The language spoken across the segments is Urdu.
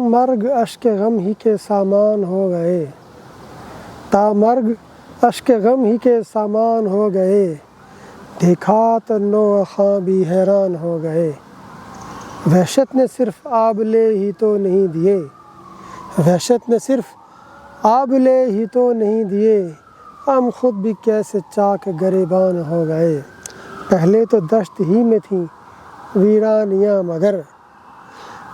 مرگ اشک غم ہی کے سامان ہو گئے، تا مرگ اشک غم ہی کے سامان ہو گئے، دیکھا تو نوخواں بھی حیران ہو گئے۔ وحشت نے صرف آبلے ہی تو نہیں دیے، وحشت نے صرف آبلے ہی تو نہیں دیے، ہم خود بھی کیسے چاک گریبان ہو گئے۔ پہلے تو دشت ہی میں تھیں ویرانیاں مگر،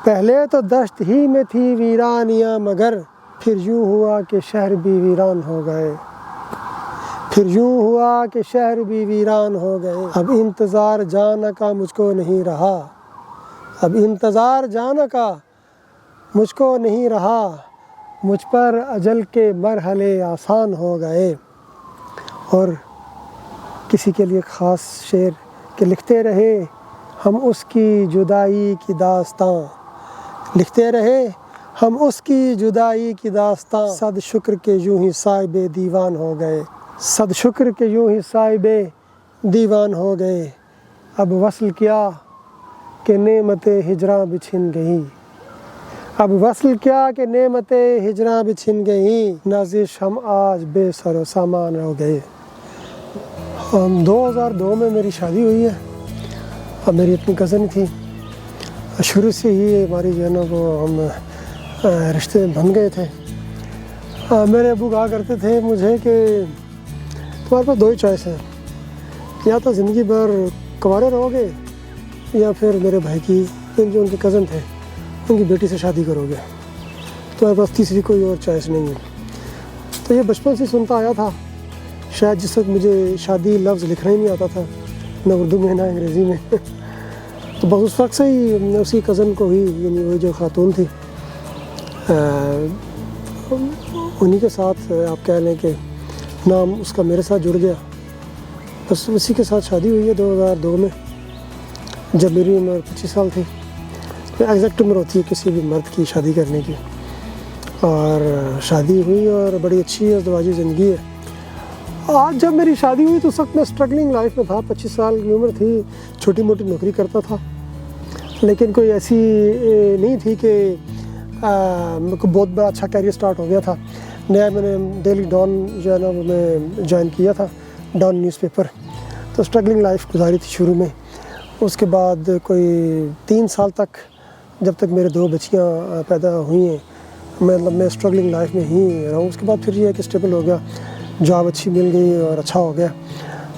پہلے تو دشت ہی میں تھی ویرانیاں مگر، پھر یوں ہوا کہ شہر بھی ویران ہو گئے، پھر یوں ہوا کہ شہر بھی ویران ہو گئے۔ اب انتظار جانا کا مجھ کو نہیں رہا، اب انتظار جانا کا مجھ کو نہیں رہا، مجھ پر اجل کے مرحلے آسان ہو گئے۔ اور کسی کے لیے خاص شعر کہ لکھتے رہے ہم اس کی جدائی کی داستاں، لکھتے رہے ہم اس کی جدائی کی داستاں، صد شکر کہ یوں ہی صاحب دیوان ہو گئے، صد شکر کہ یوں ہی صاحب دیوان ہو گئے۔ اب وصل کیا کہ نعمت ہجراں بھی چھن گئی، اب وصل کیا کہ نعمت ہجراں بھی چھن گئی، نازش ہم آج بے سر و سامان ہو گئے۔ 2002 میں میری شادی ہوئی ہے، اب میری اپنی کزن تھی، شروع سے ہی ہماری جو ہے نا وہ ہم رشتے بن گئے تھے۔ میرے ابو کہا کرتے تھے مجھے کہ تمہارے پاس دو ہی چوائس ہیں، یا تو زندگی بھر کنوارے رہو گے یا پھر میرے بھائی کی جو ان کے کزن تھے ان کی بیٹی سے شادی کرو گے، تمہارے پاس تیسری کوئی اور چوائس نہیں ہے۔ تو یہ بچپن سے سنتا آیا تھا، شاید جس وقت مجھے شادی لفظ لکھنا ہی نہیں آتا تھا، نہ اردو میں نہ انگریزی میں، تو بس اس وقت سے ہی اسی کزن کو ہی، یعنی وہ جو خاتون تھی انہی کے ساتھ آپ کہہ لیں کہ نام اس کا میرے ساتھ جڑ گیا، بس اسی کے ساتھ شادی ہوئی ہے 2002 میں، جب میری عمر 25 سال تھی۔ ایگزیکٹ عمر ہوتی ہے کسی بھی مرد کی شادی کرنے کی، اور شادی ہوئی اور بڑی اچھی ازدواجی زندگی ہے۔ آج جب میری شادی ہوئی تو اس وقت میں اسٹرگلنگ لائف میں تھا، 25 سال کی عمر تھی، چھوٹی موٹی نوکری کرتا تھا، لیکن کوئی ایسی نہیں تھی کہ کوئی بہت بڑا اچھا کیریئر سٹارٹ ہو گیا تھا۔ نیا میں نے ڈیلی ڈان جو ہے نا وہ میں جوائن کیا تھا، ڈان نیوز پیپر، تو اسٹرگلنگ لائف گزاری تھی شروع میں۔ اس کے بعد کوئی 3 سال تک، جب تک میرے 2 بچیاں پیدا ہوئی ہیں، مطلب میں اسٹرگلنگ لائف میں ہی رہا ہوں۔ اس کے بعد پھر یہ ہے کہ اسٹیبل ہو گیا، جاب اچھی مل گئی اور اچھا ہو گیا۔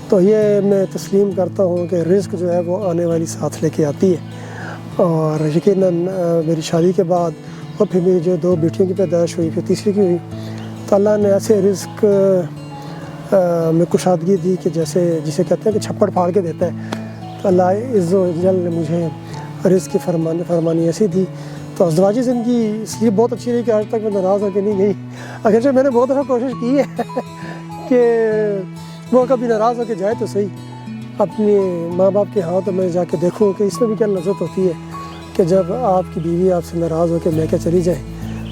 تو یہ میں تسلیم کرتا ہوں کہ رزق جو ہے وہ آنے والی ساتھ لے کے آتی ہے، اور یقیناً میری شادی کے بعد اور پھر میری جو 2 بیٹیوں کی پیدائش ہوئی، پھر تیسری کی ہوئی، تو اللہ نے ایسے رزق میں کشادگی دی کہ جسے کہتے ہیں کہ چھپڑ پھاڑ کے دیتا ہے، تو اللہ عز و جل نے مجھے رزق کی فرمانی ایسی دی۔ تو ازدواجی زندگی اس لیے بہت اچھی رہی کہ آج تک میں ناراض ہو کے نہیں گئی، اگرچہ میں نے بہت دفعہ کوشش کی ہے کہ وہ کبھی ناراض ہو کے جائے تو صحیح اپنے ماں باپ کے ہاں، تو میں جا کے دیکھوں کہ اس میں بھی کیا لذت ہوتی ہے کہ جب آپ کی بیوی آپ سے ناراض ہو کے میں کیا چلی جائے،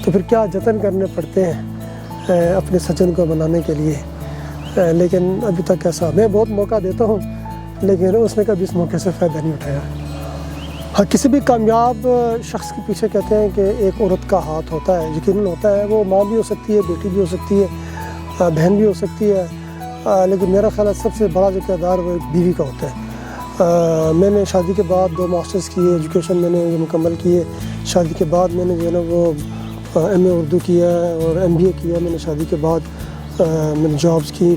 تو پھر کیا جتن کرنے پڑتے ہیں اپنے سجن کو منانے کے لیے۔ لیکن ابھی تک ایسا میں بہت موقع دیتا ہوں، لیکن اس نے کبھی اس موقع سے فائدہ نہیں اٹھایا۔ ہاں، کسی بھی کامیاب شخص کے پیچھے کہتے ہیں کہ ایک عورت کا ہاتھ ہوتا ہے، یقیناً ہوتا ہے، وہ ماں بھی ہو سکتی ہے، بیٹی بھی ہو سکتی ہے، بہن بھی ہو سکتی ہے، لیکن میرا خیال ہے سب سے بڑا جو کردار وہ ایک بیوی کا ہوتا ہے۔ میں نے شادی کے بعد 2 ماسٹرز کیے، ایجوکیشن میں نے یہ مکمل کیے، شادی کے بعد میں نے جو ہے نا وہ ایم اے اردو کیا اور ایم بی اے کیا، میں نے شادی کے بعد میں نے جابس کی،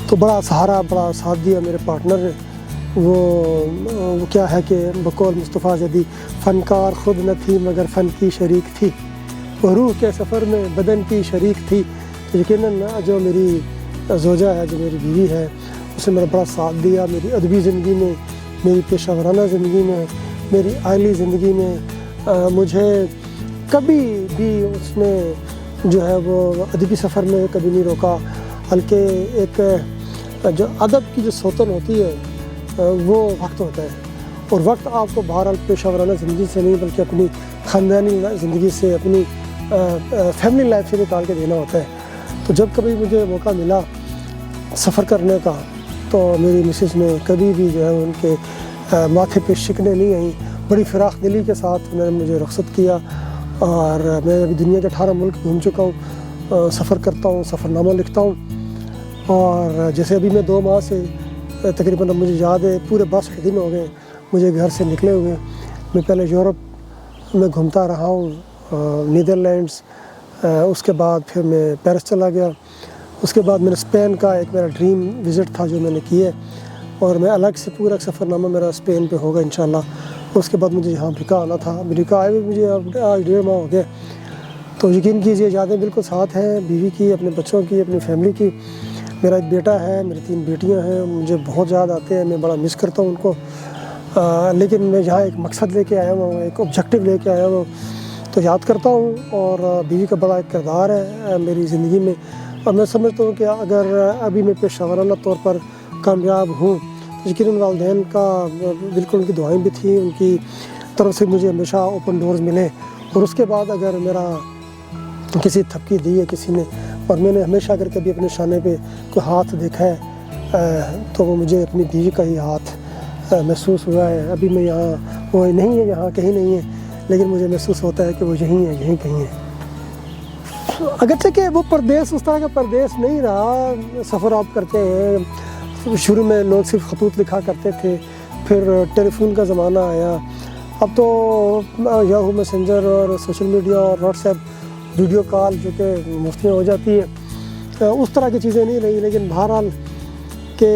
تو بڑا سہارا، بڑا ساتھ دیا میرے پارٹنر نے۔ وہ کیا ہے کہ بقول مصطفیٰ زیدی، فنکار خود نہ تھی مگر فن کی شریک تھی، وہ روح کے سفر میں بدن کی شریک تھی۔ تو یقیناً جو میری زوجہ ہے، جو میری بیوی ہے، اس نے میرا بڑا ساتھ دیا میری ادبی زندگی میں، میری پیشہ ورانہ زندگی میں، میری عائلی زندگی میں۔ مجھے کبھی بھی اس نے جو ہے وہ ادبی سفر میں کبھی نہیں روکا، بلکہ ایک جو ادب کی جو سوتن ہوتی ہے وہ وقت ہوتا ہے، اور وقت آپ کو بہرحال پیشہ ورانہ زندگی سے نہیں بلکہ اپنی خاندانی زندگی سے، اپنی فیملی لائف سے نکال کے دینا ہوتا ہے۔ تو جب کبھی مجھے موقع ملا سفر کرنے کا، تو میری مسز نے کبھی بھی جو ہے ان کے ماتھے پہ شکنیں نہیں آئیں، بڑی فراخ دلی کے ساتھ انہوں نے مجھے رخصت کیا، اور میں ابھی دنیا کے 18 ملک گھوم چکا ہوں، سفر کرتا ہوں، سفر نامہ لکھتا ہوں، اور جیسے ابھی میں 2 ماہ سے تقریباً اب مجھے یاد ہے پورے 62 دن ہو گئے مجھے گھر سے نکلے ہوئے۔ میں پہلے یورپ میں گھومتا رہا ہوں، نیدرلینڈس، اس کے بعد پھر میں پیرس چلا گیا، اس کے بعد میں نے اسپین کا ایک میرا ڈریم وزٹ تھا جو میں نے کیا ہے، اور میں الگ سے پورا سفر نامہ میرا اسپین پہ ہوگا انشاءاللہ۔ اس کے بعد مجھے یہاں امریکہ آنا تھا، امریکہ آئے ہوئے مجھے آج 1.5 ماہ ہو گئے۔ تو یقین کیجیے یادیں بالکل ساتھ ہیں، بیوی کی، اپنے بچوں کی، اپنی فیملی کی۔ میرا ایک بیٹا ہے، میری 3 بیٹیاں ہیں، مجھے بہت یاد آتے ہیں، میں بڑا مس کرتا ہوں ان کو، لیکن میں یہاں ایک مقصد لے کے آیا ہوں، ایک آبجیکٹو لے کے آیا ہوں، تو یاد کرتا ہوں۔ اور بیوی کا بڑا ایک کردار ہے میری زندگی میں، اور میں سمجھتا ہوں کہ اگر ابھی میں پیشہ ورانہ طور پر کامیاب ہوں، یقیناً والدین کا بالکل ان کی دعائیں بھی تھیں، ان کی طرف سے مجھے ہمیشہ اوپن ڈورز ملے، اور اس کے بعد اگر میرا کسی تھپکی دی ہے کسی نے، اور میں نے ہمیشہ اگر کبھی اپنے شانے پہ کوئی ہاتھ دیکھا ہے تو وہ مجھے اپنی بیوی کا ہی ہاتھ محسوس ہوا ہے۔ ابھی میں یہاں، وہ نہیں ہے یہاں، کہیں نہیں ہے، لیکن مجھے محسوس ہوتا ہے کہ وہ یہیں ہے، یہیں کہیں ہے۔ اگرچہ کہ وہ پردیس اس طرح کا پردیس نہیں رہا، سفر آپ کرتے ہیں، شروع میں لوگ صرف خطوط لکھا کرتے تھے، پھر ٹیلی فون کا زمانہ آیا، اب تو یاہو میسنجر اور سوشل میڈیا اور واٹس ایپ ویڈیو کال جو کہ مفت میں ہو جاتی ہے، اس طرح کی چیزیں نہیں رہی، لیکن بہرحال کہ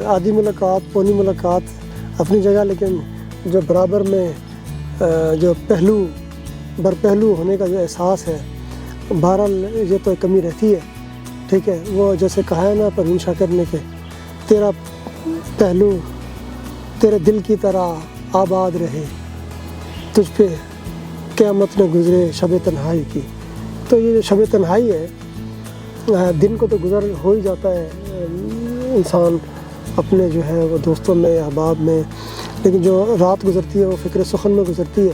آدھی ملاقات پونی ملاقات اپنی جگہ، لیکن جو برابر میں جو برپہلو ہونے کا جو احساس ہے، بہرحال یہ تو ایک کمی رہتی ہے، ٹھیک ہے۔ وہ جیسے کہا ہے نا پروین شاکر نے کہ تیرا پہلو تیرے دل کی طرح آباد رہے، تجھ پہ قیامت نے گزرے شب تنہائی کی۔ تو یہ جو شب تنہائی ہے، دن کو تو گزر ہو ہی جاتا ہے انسان اپنے جو ہے وہ دوستوں میں، احباب میں، لیکن جو رات گزرتی ہے وہ فکر سخن میں گزرتی ہے،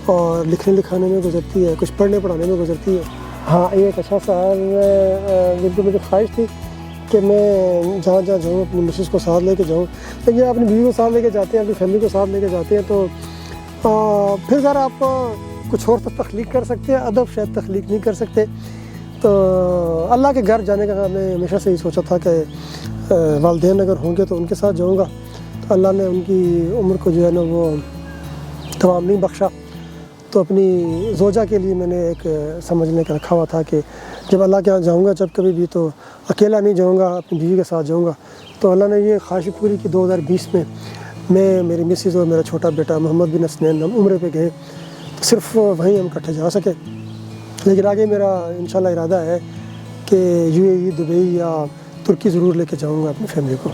اور لکھنے لکھانے میں گزرتی ہے، کچھ پڑھنے پڑھانے میں گزرتی ہے۔ ہاں، یہ ایک اچھا سوال ہے، بالکل مجھے خواہش تھی کہ میں جہاں جاؤں اپنی مسز کو ساتھ لے کے جاؤں، لیکن جب اپنی بیوی کو ساتھ لے کے جاتے ہیں، اپنی فیملی کو ساتھ لے کے جاتے ہیں، تو پھر ذرا آپ کچھ اور تخلیق کر سکتے ہیں، ادب شاید تخلیق نہیں کر سکتے۔ تو اللہ کے گھر جانے کا میں ہمیشہ سے ہی سوچا تھا کہ والدین اگر ہوں گے تو ان کے ساتھ جاؤں گا، تو اللہ نے ان کی عمر کو جو ہے نا وہ تمام نہیں بخشا، تو اپنی زوجہ کے لیے میں نے ایک سمجھنے کا رکھا ہوا تھا کہ جب اللہ کے یہاں جاؤں گا جب کبھی بھی، تو اکیلا نہیں جاؤں گا، اپنی بیوی کے ساتھ جاؤں گا۔ تو اللہ نے یہ خواہش پوری کی، 2020 میں میری مسز اور میرا چھوٹا بیٹا محمد بن حسنین ہم عمرے پہ گئے، تو صرف وہیں ہم اکٹھے جا سکے، لیکن آگے میرا انشاءاللہ ارادہ ہے کہ UAE، دبئی یا ترکی ضرور لے کے جاؤں گا اپنی فیملی کو۔